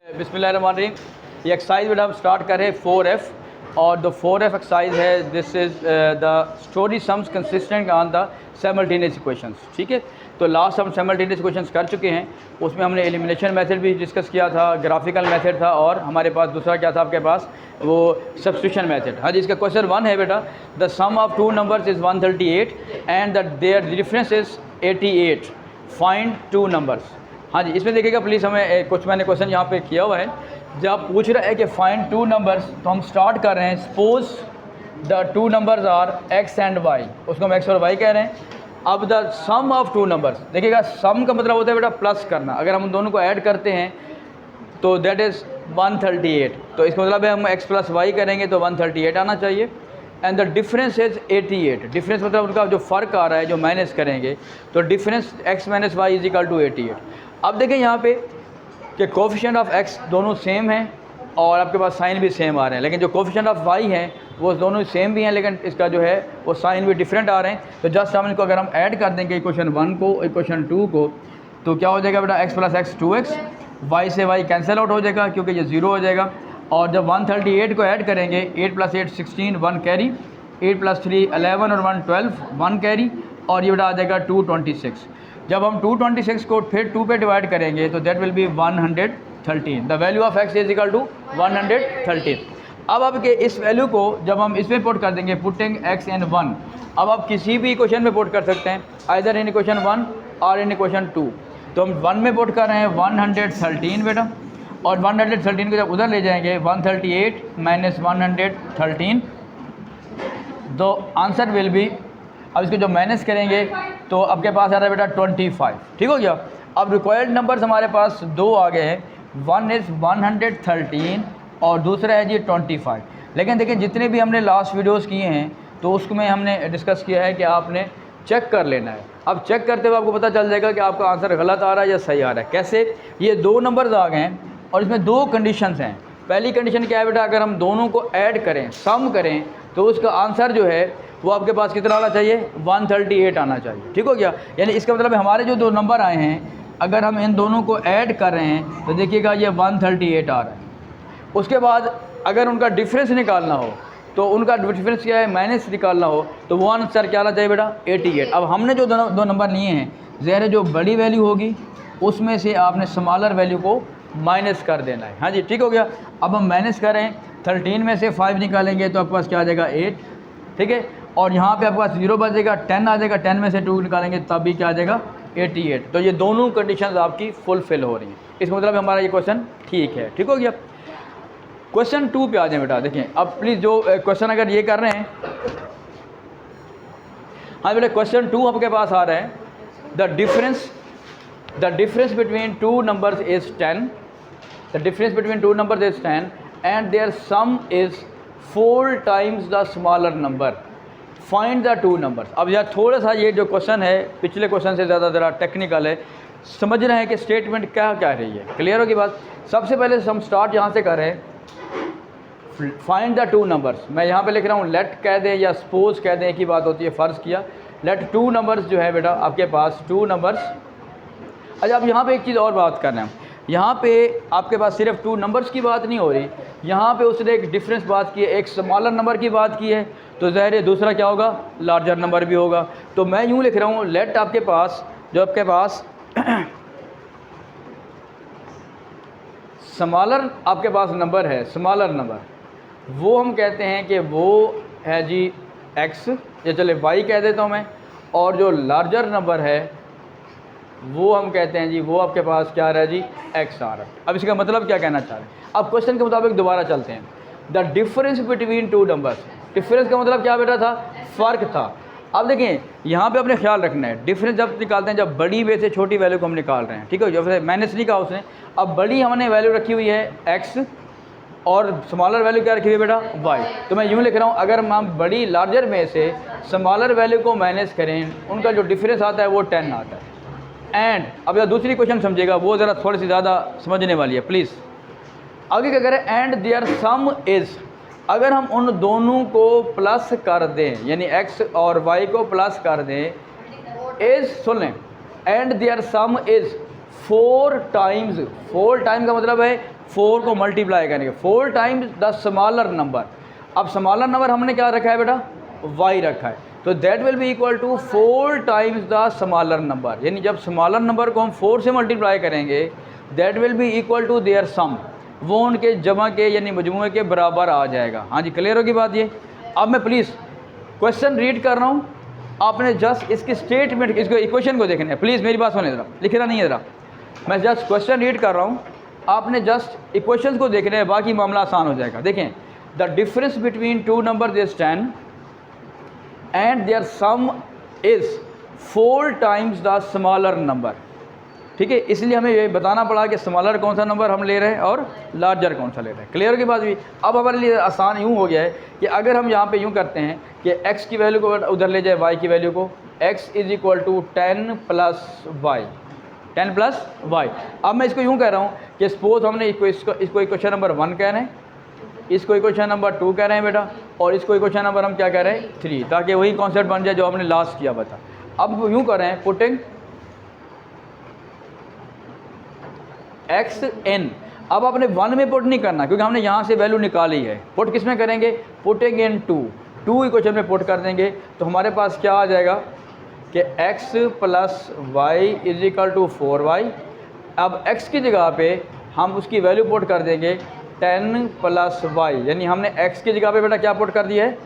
बिस्मिल्लाहिर्रहमानिर्रहीम। ये एक्सरसाइज बेटा हम स्टार्ट कर रहे हैं 4F और द 4F एक्सरसाइज है this is the story sums consistent on the simultaneous equations. ठीक है, तो लास्ट हम साइमल्टेनियस इक्वेशंस कर चुके हैं। उसमें हमने एलिमिनेशन मेथड भी डिस्कस किया था, ग्राफिकल मेथड था और हमारे पास दूसरा क्या था आपके पास, वो सब्स्टिट्यूशन मेथड। हाँ जी, इसका क्वेश्चन 1 है बेटा, the sum of two numbers is 138 and the their difference is 88, find two numbers. हाँ जी, इसमें देखिएगा प्लीज़, हमें कुछ मैंने क्वेश्चन यहाँ पे किया हुआ है। जब पूछ रहा है कि फाइंड टू नंबर्स, तो हम स्टार्ट कर रहे हैं suppose the two numbers are x and y, उसको हम x और y कह रहे हैं। अब the sum of two numbers, देखिएगा सम का मतलब होता है बेटा प्लस करना। अगर हम दोनों को ऐड करते हैं तो दैट इज़ 138, तो इसका मतलब है हम x प्लस वाई करेंगे तो 138 आना चाहिए। And the difference is 88, difference मतलब उनका जो फ़र्क आ रहा है, जो माइनस करेंगे तो difference x minus Y is equal to 88। अब देखें यहाँ पे कि कोफिशिएंट ऑफ x दोनों सेम हैं और आपके पास साइन भी सेम आ रहे हैं, लेकिन जो कोफिशिएंट ऑफ y हैं वो दोनों सेम भी हैं, लेकिन इसका जो है वो साइन भी डिफरेंट आ रहे हैं। तो जस्ट हम इनको अगर हम ऐड कर देंगे इक्वेशन 1 को इक्वेशन 2 को, तो क्या हो जाएगा बेटा, x plus x 2x, y से y कैंसिल आउट हो जाएगा क्योंकि ये 0 हो जाएगा। और जब 138 को ऐड करेंगे, 8 प्लस 8 16, 1 कैरी, 8 प्लस 3 11 और 1 12, 1 कैरी, और ये बेटा आ जाएगा 226। जब हम 226 को फिर 2 पे डिवाइड करेंगे तो that will be 113। The value of x is equal to 113। अब आपके इस वैल्यू को जब हम इसमें पुट कर देंगे, पुटिंग x इन 1, अब आप किसी भी इक्वेशन में पुट कर सकते हैं, आइदर इन इक्वेशन 1 और इन इक्वेशन 2। तो हम 1 में पुट कर रहे हैं 113 बेटा, और 113 को जब उधर ले जाएंगे 138 माइनस 113, तो आंसर विल बी, अब इसको जब माइनस करेंगे तो आपके पास आ रहा है बेटा 25। ठीक हो गया। अब रिक्वायर्ड नंबर्स हमारे पास दो आ गए हैं, वन इज़ 113 और दूसरा है जी 25। लेकिन देखिए जितने भी हमने लास्ट वीडियोस किए हैं तो उसमें हमने डिस्कस किया है कि आपने चेक कर लेना है। अब चेक करते हुए आपको पता चल जाएगा कि आपका आंसर गलत आ रहा है या सही आ रहा है। कैसे, ये दो नंबर्स आ गए हैं और इसमें दो कंडीशंस हैं। पहली कंडीशन क्या है बेटा, अगर हम दोनों को ऐड करें, सम करें, तो उसका आंसर जो है वो आपके पास कितना आना चाहिए, 138 आना चाहिए। ठीक हो गया। यानी इसका मतलब हमारे जो दो नंबर आए हैं, अगर हम इन दोनों को ऐड कर रहे हैं तो देखिएगा ये 138 आ रहा है। उसके बाद अगर उनका डिफरेंस निकालना हो तो उनका डिफरेंस क्या है, माइनस निकालना हो, तो वो आंसर क्या आना चाहिए बेटा, 88। अब हमने जो दो नंबर लिए हैं, ज़ाहिर जो बड़ी वैल्यू होगी उसमें से आपने स्मॉलर वैल्यू को माइनस कर देना है। हाँ जी, ठीक हो गया। अब हम माइनस करें, 13 में से 5 निकालेंगे तो आपके पास क्या आ जाएगा, 8। ठीक है, और यहाँ पे आपके पास 0 बचेगा, 10 आ जाएगा, 10 में से 2 निकालेंगे तब भी क्या आ जाएगा, 88। तो ये दोनों कंडीशंस आपकी फुलफिल हो रही हैं। इसका मतलब हमारा ये क्वेश्चन ठीक है। ठीक हो गया। क्वेश्चन 2 पे आ जाए बेटा। देखें अब प्लीज़ जो क्वेश्चन अगर ये कर रहे हैं, हाँ बेटा क्वेश्चन 2 आपके पास आ रहा है, the difference between two numbers is 10, the difference between two numbers is 10 and their sum is 4 times the smaller number, find the two numbers. अब यार थोड़ा सा ये जो क्वेश्चन है पिछले क्वेश्चन से ज़्यादा टेक्निकल है, समझ रहे हैं कि स्टेटमेंट क्या कह रही है, क्लियर होगी बात। सबसे पहले हम स्टार्ट यहाँ से कर रहे हैं, फाइंड द टू नंबर्स। मैं यहाँ पे लिख रहा हूँ लेट कह दें या सपोज कह दें, एक ही बात होती है, फ़र्ज़ किया। लेट टू नंबर्स जो है बेटा आपके पास टू नंबर्स। अच्छा, अब यहाँ पे एक चीज़ और बात कर रहे हैं, यहाँ पे आपके पास सिर्फ टू नंबर्स की बात नहीं हो रही, यहाँ पे उसने एक डिफरेंस बात की है, एक स्मॉलर नंबर की बात की है, तो ज़ाहिर है दूसरा क्या होगा, लार्जर नंबर भी होगा। तो मैं यूँ लिख रहा हूँ, लेट आपके पास जो आपके पास स्मॉलर आपके पास नंबर है, स्मॉलर नंबर, वो हम कहते हैं कि वो है जी x, या चले y कह देता हूँ मैं, और जो लार्जर नंबर है वो हम कहते हैं जी, वो आपके पास क्या आ रहा है जी, x आ रहा है। अब इसका मतलब क्या कहना चाह रहे हैं, अब क्वेश्चन के मुताबिक दोबारा चलते हैं। The difference between two numbers, difference का मतलब क्या बेटा था, फ़र्क था। अब देखें यहाँ पे अपने ख्याल रखना है, डिफरेंस जब निकालते हैं, जब बड़ी वे से छोटी वैल्यू को हम निकाल रहे हैं, ठीक है, जो फिर माइनस नहीं कहा उसने। अब बड़ी हमने वैल्यू रखी हुई है x और स्मॉलर वैल्यू क्या रखी हुई है बेटा, y। तो मैं यूँ लिख रहा हूँ, अगर हम बड़ी लार्जर में से स्मॉलर वैल्यू को माइनस करें, उनका जो डिफरेंस आता है वो 10 आता है। एंड अब यह दूसरी क्वेश्चन समझिएगा, वो ज़रा थोड़ी सी ज़्यादा समझने वाली है प्लीज़। आगे क्या करें, एंड देयर सम इज़, अगर हम उन दोनों को प्लस कर दें, यानी x और y को प्लस कर दें, इज़, सुन लें, and their sum is 4 times, 4 time का मतलब है 4 को मल्टीप्लाई करेंगे, 4 टाइम्स द स्मॉलर नंबर। अब स्मॉलर नंबर हमने क्या रखा है बेटा, y रखा है, तो that will be equal to 4 times the smaller number. यानी जब स्मॉलर नंबर को हम 4 से मल्टीप्लाई करेंगे that will be equal to their sum, वो उनके जमा के यानी मजमूए के बराबर आ जाएगा। हाँ जी, क्लियर होगी बात ये। अब मैं प्लीज़ क्वेश्चन रीड कर रहा हूँ, आपने जस्ट इसके स्टेटमेंट, इसको इक्वेशन को देखना है, प्लीज़ मेरी बात सुने ज़रा, लिखना नहीं है ज़रा, मैं जस्ट क्वेश्चन रीड कर रहा हूँ, आपने जस्ट इक्वेशंस को देखना है, बाकी मामला आसान हो जाएगा। देखें, the difference between two number is 10 and their sum is 4 times the smaller number. ठीक है, इसलिए हमें ये बताना पड़ा कि स्मॉलर कौन सा नंबर हम ले रहे हैं और लार्जर कौन सा ले रहे हैं। क्लियर की बात भी। अब हमारे लिए आसान यूँ हो गया है कि अगर हम यहाँ पे यूँ करते हैं कि x की वैल्यू को उधर ले जाए y की वैल्यू को, x is equal to 10 plus Y, 10 plus Y. अब मैं इसको यूँ कह रहा हूँ कि सपोज हमने इसको इक्वेशन नंबर 1 कह रहे हैं, इसको इक्वेशन नंबर 2 कह रहे हैं बेटा, और इसको इक्वेशन नंबर हम क्या कह रहे हैं 3, ताकि वही कॉन्सेप्ट बन जाए जो हमने लास्ट किया बता। अब यूँ कर रहे हैं पुटिंग एक्स एन। अब आपने 1 में पुट नहीं करना क्योंकि हमने यहाँ से वैल्यू निकाली है, पुट किस में करेंगे, पुटिंग इन 2 इक्वेशन में पुट कर देंगे, तो हमारे पास क्या आ जाएगा कि x plus Y is equal to 4y। अब x की जगह पे हम उसकी वैल्यू पुट कर देंगे 10 प्लस वाई, यानी हमने x की जगह पे बेटा क्या पुट कर दिया है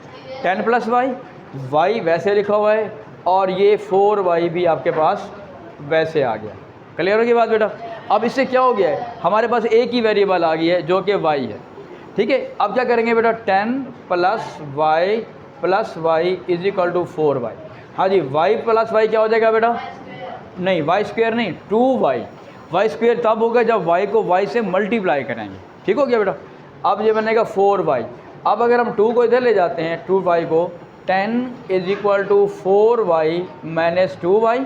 10 प्लस वाई, y वैसे लिखा हुआ है और ये 4y भी आपके पास वैसे आ गया। क्लियर होगी बात बेटा। अब इससे क्या हो गया है, हमारे पास एक ही वेरिएबल आ गई है जो कि y है। ठीक है, अब क्या करेंगे बेटा 10 plus Y is equal to 4y। हाँ जी, y प्लस वाई क्या हो जाएगा बेटा, नहीं y स्क्वायर नहीं 2y, y स्क्वायर तब होगा जब y को y से मल्टीप्लाई करेंगे। ठीक हो गया बेटा। अब ये बनेगा 4y। अब अगर हम 2 को इधर ले जाते हैं 2y को, 10 is equal to 4y minus 2y,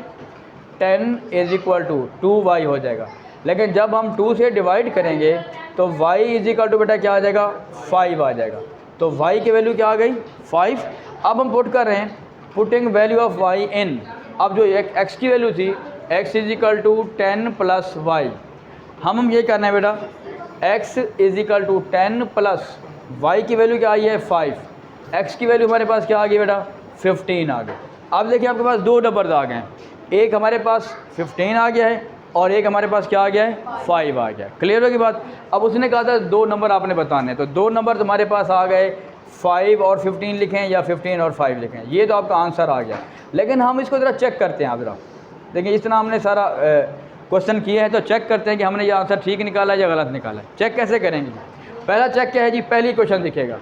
10 is equal to 2y हो जाएगा। लेकिन जब हम 2 से डिवाइड करेंगे तो y इज इक्वल टू बेटा क्या आ जाएगा 5 आ जाएगा। तो y की वैल्यू क्या आ गई 5। अब हम पुट कर रहे हैं putting value of y in. अब जो एक x की वैल्यू थी x is equal to 10 plus Y, हम ये करना है बेटा x is equal to 10 plus y की वैल्यू क्या आई है 5, x की वैल्यू हमारे पास क्या आ गई बेटा 15 आ गई। अब देखिए आपके पास 2 नंबर्स आ गए हैं, एक हमारे पास 15 आ गया है और एक हमारे पास क्या आ गया है 5 आ गया। क्लियर होगी बात। अब उसने कहा था 2 नंबर आपने बताने, तो 2 नंबर हमारे पास आ गए, 5 और 15 लिखें या 15 और 5 लिखें, ये तो आपका आंसर आ गया। लेकिन हम इसको ज़रा चेक करते हैं। आप ज़रा देखिए, इस तरह हमने सारा क्वेश्चन किया है तो चेक करते हैं कि हमने ये आंसर ठीक निकाला है या गलत निकाला है। चेक कैसे करेंगे, पहला चेक क्या है जी, पहली क्वेश्चन दिखेगा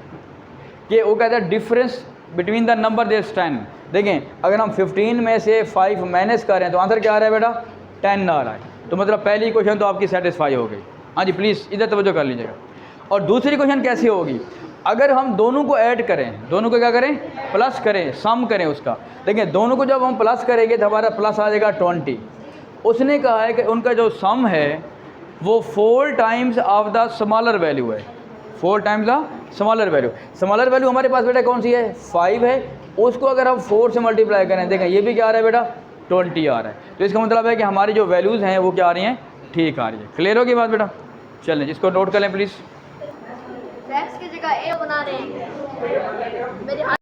कि वो कहता है difference between the number this 10। देखें, अगर हम 15 में से 5 माइनस कर रहे हैं तो आंसर क्या आ रहा है बेटा 10 आ रहा है। तो मतलब पहली क्वेश्चन तो आपकी सेटिस्फाई हो गई। हाँ जी, प्लीज़ इधर तवज्जो कर लीजिएगा। और दूसरी क्वेश्चन कैसे होगी, अगर हम दोनों को ऐड करें, दोनों को क्या करें प्लस करें, सम करें उसका। देखिए, दोनों को जब हम प्लस करेंगे तो हमारा प्लस आ जाएगा 20। उसने कहा है कि उनका जो सम है वो 4 times of the smaller value है, 4 times the smaller value. Smaller value हमारे पास बेटा कौन सी है 5 है, उसको अगर हम 4 से मल्टीप्लाई करें, देखें ये भी क्या आ रहा है बेटा 20 आ रहा है। तो इसका मतलब है कि हमारी जो वैल्यूज़ हैं वो क्या आ रही हैं, ठीक आ रही है। क्लियर होगी बात बेटा। चलें, इसको नोट कर लें प्लीज़। x की जगह a बना रहे हैं।